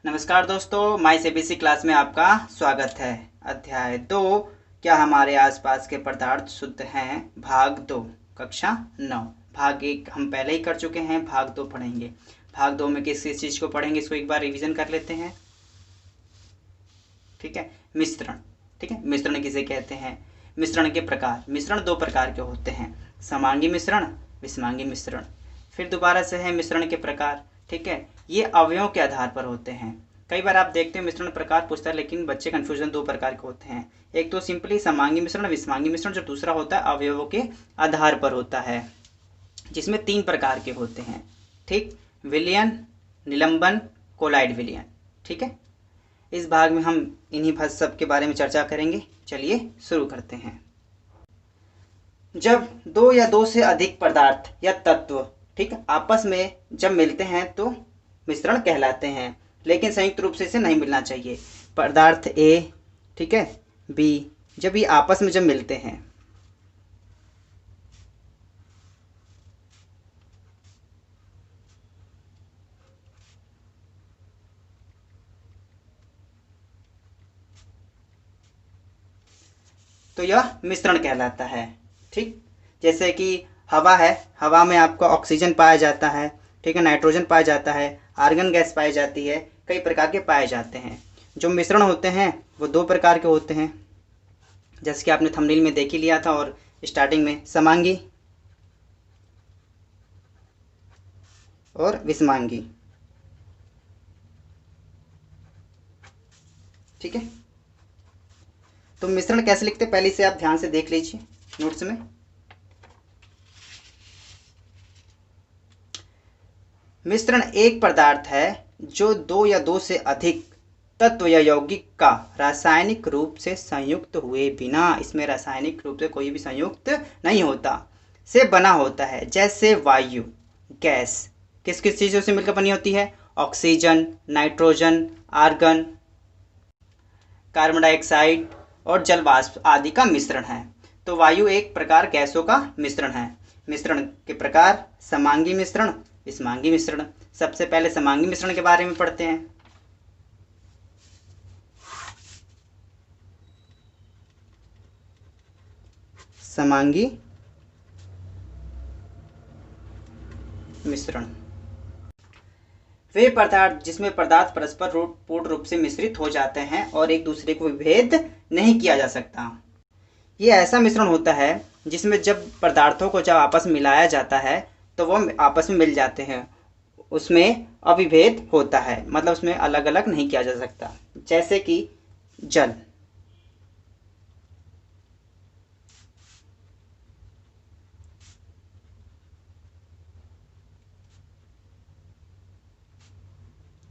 नमस्कार दोस्तों, माई CBSE class में आपका स्वागत है। अध्याय 2, क्या हमारे आसपास के पदार्थ शुद्ध हैं, भाग 2, कक्षा 9। भाग 1 हम पहले ही कर चुके हैं, भाग 2 पढ़ेंगे। भाग 2 में किस किस चीज़ को पढ़ेंगे, इसको एक बार रिवीजन कर लेते हैं। ठीक है, मिश्रण। ठीक है, मिश्रण किसे कहते हैं। मिश्रण के प्रकार। मिश्रण दो प्रकार के होते हैं, समांगी मिश्रण, विषमांगी मिश्रण। फिर दोबारा से है मिश्रण के प्रकार। ठीक है, ये अवयवों के आधार पर होते हैं। कई बार आप देखते हैं मिश्रण प्रकार पूछता है, लेकिन बच्चे कन्फ्यूजन दो प्रकार के होते हैं। एक तो सिंपली समांगी मिश्रण, विषमांगी मिश्रण, जो दूसरा होता है अवयवों के आधार पर होता है, जिसमें 3 प्रकार के होते हैं। ठीक, विलयन, निलंबन, कोलाइड विलयन। ठीक है, इस भाग में हम इन्हीं सब के बारे में चर्चा करेंगे। चलिए शुरू करते हैं। जब दो या दो से अधिक पदार्थ या तत्व ठीक आपस में जब मिलते हैं तो मिश्रण कहलाते हैं, लेकिन संयुक्त रूप से इसे नहीं मिलना चाहिए। पदार्थ ए, ठीक है, बी, जब ये आपस में जब मिलते हैं तो यह मिश्रण कहलाता है। ठीक, जैसे कि हवा है, हवा में आपका ऑक्सीजन पाया जाता है, ठीक है, नाइट्रोजन पाया जाता है, आर्गन गैस पाई जाती है, कई प्रकार के पाए जाते हैं। जो मिश्रण होते हैं वो दो प्रकार के होते हैं, जैसे कि आपने थंबनेल में देख ही लिया था और स्टार्टिंग में, समांगी और विषमांगी। ठीक है, तो मिश्रण कैसे लिखते पहले से आप ध्यान से देख लीजिए नोट्स में। मिश्रण एक पदार्थ है जो दो या दो से अधिक तत्व या यौगिक का रासायनिक रूप से संयुक्त हुए बिना, इसमें रासायनिक रूप से कोई भी संयुक्त नहीं होता, से बना होता है। जैसे वायु, गैस किस किस चीज़ों से मिलकर बनी होती है, oxygen, nitrogen, argon, carbon dioxide और जल वाष्प आदि का मिश्रण है। तो वायु एक प्रकार गैसों का मिश्रण है। मिश्रण के प्रकार, समांगी मिश्रण, विषमांगी मिश्रण। सबसे पहले समांगी मिश्रण के बारे में पढ़ते हैं। समांगी मिश्रण वे पदार्थ जिसमें पदार्थ परस्पर पूर्ण रूप से मिश्रित हो जाते हैं और एक दूसरे को विभेद नहीं किया जा सकता। ये ऐसा मिश्रण होता है जिसमें जब पदार्थों को जब आपस में मिलाया जाता है तो वो आपस में मिल जाते हैं, उसमें अविभेद होता है, मतलब उसमें अलग अलग नहीं किया जा सकता। जैसे कि जल,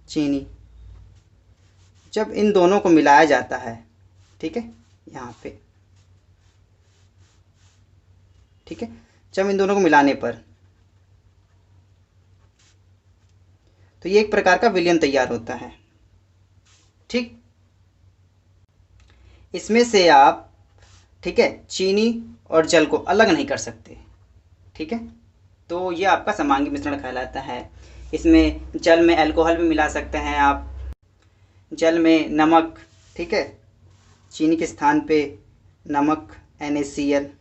चीनी, जब इन दोनों को मिलाया जाता है, ठीक है, यहाँ पे, ठीक है, जब इन दोनों को मिलाने पर तो ये एक प्रकार का विलयन तैयार होता है। ठीक, इसमें से आप, ठीक है, चीनी और जल को अलग नहीं कर सकते। ठीक है, तो ये आपका समांगी मिश्रण कहलाता है। इसमें जल में अल्कोहल भी मिला सकते हैं आप, जल में नमक, ठीक है, चीनी के स्थान पे नमक NaCl।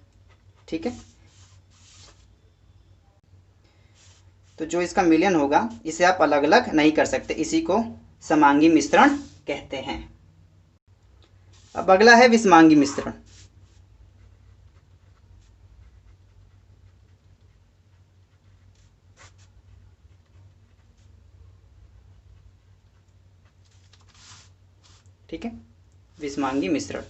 ठीक है, तो जो इसका मिलन होगा इसे आप अलग अलग नहीं कर सकते, इसी को समांगी मिश्रण कहते हैं। अब अगला है विषमांगी मिश्रण। ठीक है, विषमांगी मिश्रण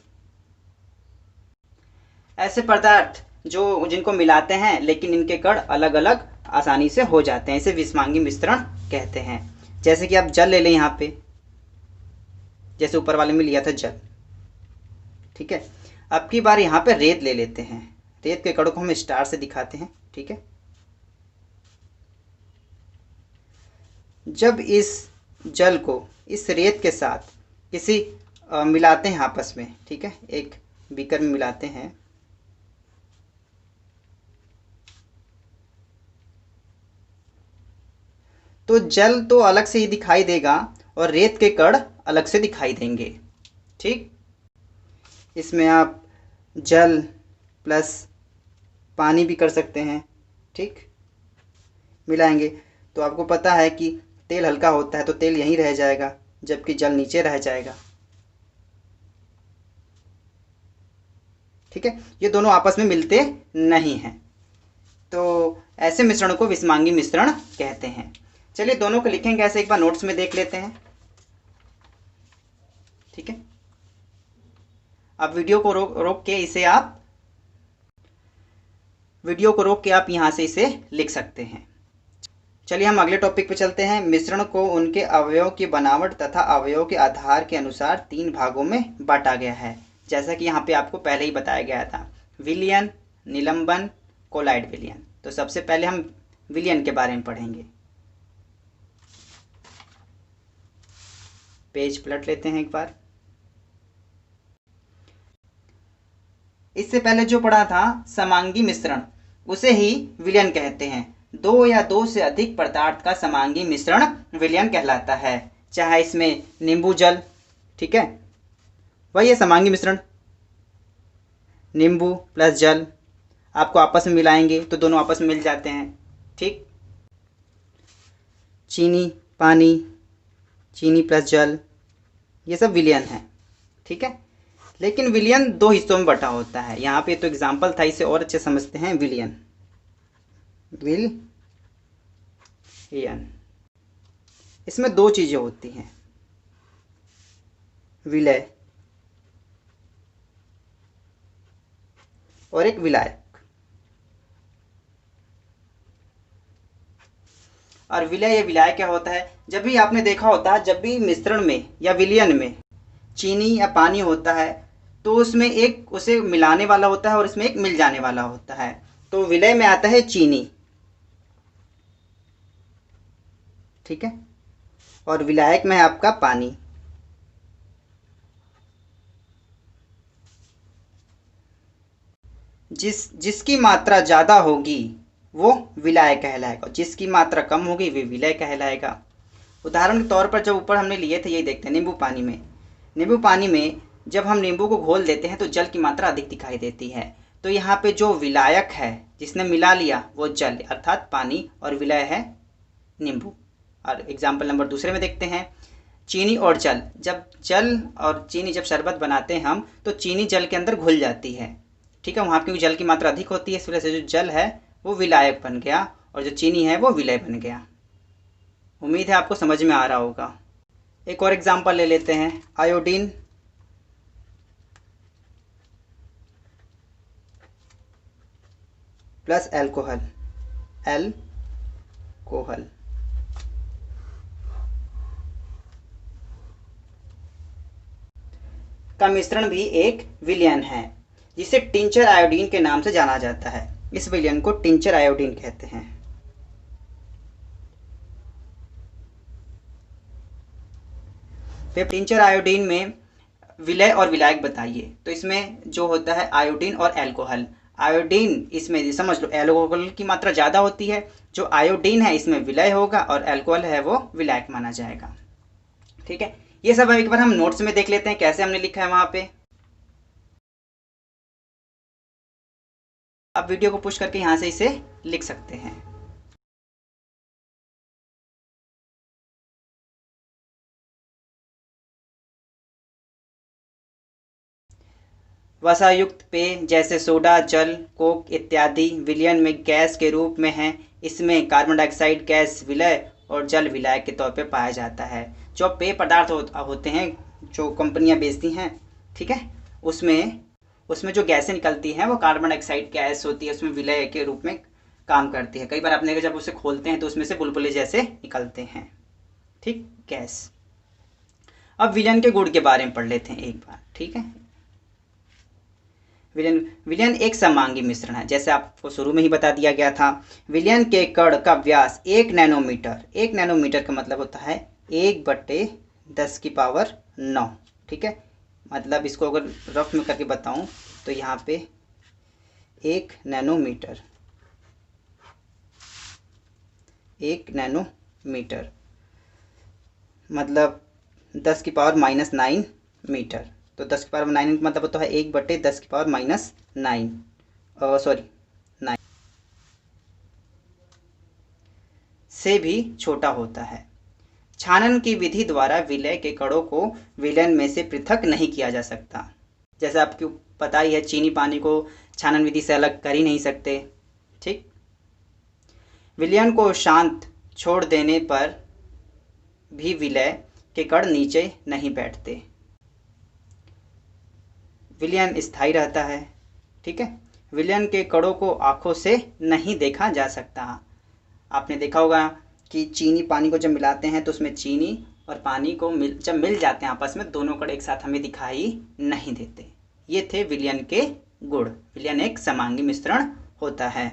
ऐसे पदार्थ जो जिनको मिलाते हैं लेकिन इनके कण अलग अलग आसानी से हो जाते हैं, इसे विषमांगी मिश्रण कहते हैं। जैसे कि आप जल ले लें यहाँ पे, जैसे ऊपर वाले में लिया था जल। ठीक है, अब की बार यहाँ पे रेत ले लेते हैं। रेत के कणों को हम स्टार से दिखाते हैं। ठीक है, जब इस जल को इस रेत के साथ किसी मिलाते हैं आपस में, ठीक है, एक बीकर में मिलाते हैं, तो जल तो अलग से ही दिखाई देगा और रेत के कण अलग से दिखाई देंगे। ठीक, इसमें आप जल प्लस पानी भी कर सकते हैं। ठीक, मिलाएंगे तो आपको पता है कि तेल हल्का होता है तो तेल यहीं रह जाएगा, जबकि जल नीचे रह जाएगा। ठीक है, ये दोनों आपस में मिलते नहीं हैं, तो ऐसे मिश्रण को विषमांगी मिश्रण कहते हैं। चलिए दोनों को लिखेंगे ऐसे, एक बार नोट्स में देख लेते हैं। ठीक है, अब वीडियो को रोक के इसे आप यहाँ से इसे लिख सकते हैं। चलिए हम अगले टॉपिक पे चलते हैं। मिश्रण को उनके अवयवों की बनावट तथा अवयवों के आधार के अनुसार 3 भागों में बांटा गया है, जैसा कि यहाँ पे आपको पहले ही बताया गया था, विलयन, निलंबन, कोलाइड विलयन। तो सबसे पहले हम विलयन के बारे में पढ़ेंगे। पेज पलट लेते हैं एक बार। इससे पहले जो पढ़ा था समांगी मिश्रण, उसे ही विलयन कहते हैं। 2 या 2 से अधिक पदार्थ का समांगी मिश्रण विलयन कहलाता है, चाहे इसमें नींबू जल, ठीक है, वही है समांगी मिश्रण। नींबू प्लस जल आपको आपस में मिलाएंगे तो दोनों आपस में मिल जाते हैं। ठीक, चीनी पानी, चीनी प्लस जल, ये सब विलयन है। ठीक है, लेकिन विलयन 2 हिस्सों में बटा होता है। यहाँ पे तो एग्जाम्पल था, इसे और अच्छे समझते हैं। विलयन इसमें 2 चीजें होती हैं, विलय और एक विलायक। और विलय या विलायक क्या होता है, जब भी आपने देखा होता है, जब भी मिश्रण में या विलयन में चीनी या पानी होता है तो उसमें एक उसे मिलाने वाला होता है और इसमें एक मिल जाने वाला होता है। तो विलय में आता है चीनी, ठीक है, और विलायक में है आपका पानी। जिसकी मात्रा ज़्यादा होगी वो विलायक कहलाएगा, जिसकी मात्रा कम होगी वे विलय कहलाएगा। उदाहरण के तौर पर जब ऊपर हमने लिए थे, यही देखते हैं। नींबू पानी में जब हम नींबू को घोल देते हैं तो जल की मात्रा अधिक दिखाई देती है। तो यहाँ पे जो विलायक है जिसने मिला लिया वो जल अर्थात पानी, और विलय है नींबू। और एग्जाम्पल नंबर दूसरे में देखते हैं, चीनी और जल। जब जल और चीनी जब शरबत बनाते हैं हम, तो चीनी जल के अंदर घुल जाती है। ठीक है, वहाँ क्योंकि जल की मात्रा अधिक होती है, इस वजह से जो जल है वो विलायक बन गया और जो चीनी है वो विलय बन गया। उम्मीद है आपको समझ में आ रहा होगा। एक और एग्जाम्पल ले लेते हैं, आयोडीन प्लस एल्कोहल का मिश्रण भी एक विलयन है, जिसे टिंचर आयोडीन के नाम से जाना जाता है। इस विलयन को टिंचर आयोडीन कहते हैं। फिर टिंचर आयोडीन में विलय और विलायक बताइए। तो इसमें जो होता है आयोडीन और एल्कोहल। आयोडीन इसमें समझ लो एल्कोहल की मात्रा ज़्यादा होती है, जो आयोडीन है इसमें विलय होगा और एल्कोहल है वो विलायक माना जाएगा। ठीक है, ये सब एक बार हम नोट्स में देख लेते हैं कैसे हमने लिखा है वहाँ पे। अब वीडियो को पुश करके यहाँ से इसे लिख सकते हैं। वसायुक्त पेय जैसे सोडा, जल, कोक इत्यादि विलयन में गैस के रूप में हैं। इसमें कार्बन डाइऑक्साइड गैस विलय और जल विलायक के तौर पे पाया जाता है। जो पेय पदार्थ होते हैं जो कंपनियां बेचती हैं, ठीक है, उसमें जो गैसें निकलती हैं वो कार्बन डाइऑक्साइड गैस होती है, उसमें विलय के रूप में काम करती है। कई बार आपने जब उसे खोलते हैं तो उसमें से बुलबुले जैसे निकलते हैं। ठीक, गैस। अब विलयन के गुण के बारे में पढ़ लेते हैं एक बार। ठीक है, विलयन एक समांगी मिश्रण है, जैसे आपको शुरू में ही बता दिया गया था। विलयन के कण का व्यास 1 नैनोमीटर। 1 नैनोमीटर का मतलब होता है 1/10⁹। ठीक है, मतलब इसको अगर रफ में करके बताऊं तो यहाँ पे 1 नैनोमीटर मतलब 10⁻⁹ मीटर। तो 10⁻⁹ का मतलब होता है 1/10⁻⁹ सॉरी 9 से भी छोटा होता है। छानन की विधि द्वारा विलय के कणों को विलयन में से पृथक नहीं किया जा सकता। जैसे आपको पता ही है, चीनी पानी को छानन विधि से अलग कर ही नहीं सकते। ठीक, विलयन को शांत छोड़ देने पर भी विलय के कण नीचे नहीं बैठते, विलयन स्थायी रहता है। ठीक है, विलयन के कणों को आंखों से नहीं देखा जा सकता। आपने देखा होगा कि चीनी पानी को जब मिलाते हैं तो उसमें चीनी और पानी को जब मिल जाते हैं आपस में, दोनों कण एक साथ हमें दिखाई नहीं देते। ये थे विलयन के गुण। विलयन एक समांगी मिश्रण होता है।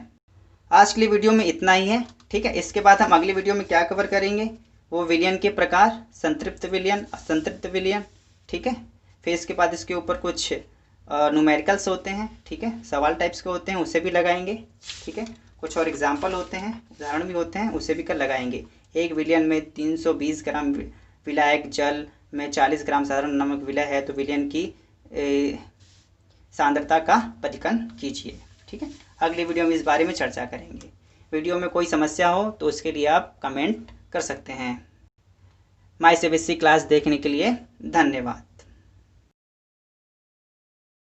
आज के लिए वीडियो में इतना ही है। ठीक है, इसके बाद हम अगली वीडियो में क्या कवर करेंगे, वो विलयन के प्रकार, संतृप्त विलयन, असंतृप्त विलयन। ठीक है, फिर इसके बाद इसके ऊपर कुछ न्यूमेरिकल्स होते हैं। ठीक है, सवाल टाइप्स के होते हैं, उसे भी लगाएंगे। ठीक है, कुछ और एग्जाम्पल होते हैं, उदाहरण भी होते हैं, उसे भी कर लगाएंगे। एक विलयन में 320 ग्राम विलायक जल में 40 ग्राम साधारण नमक विलय है, तो विलयन की सांद्रता का परीक्षण कीजिए। ठीक है, अगली वीडियो में इस बारे में चर्चा करेंगे। वीडियो में कोई समस्या हो तो उसके लिए आप कमेंट कर सकते हैं। माय सीबीएसई क्लास देखने के लिए धन्यवाद।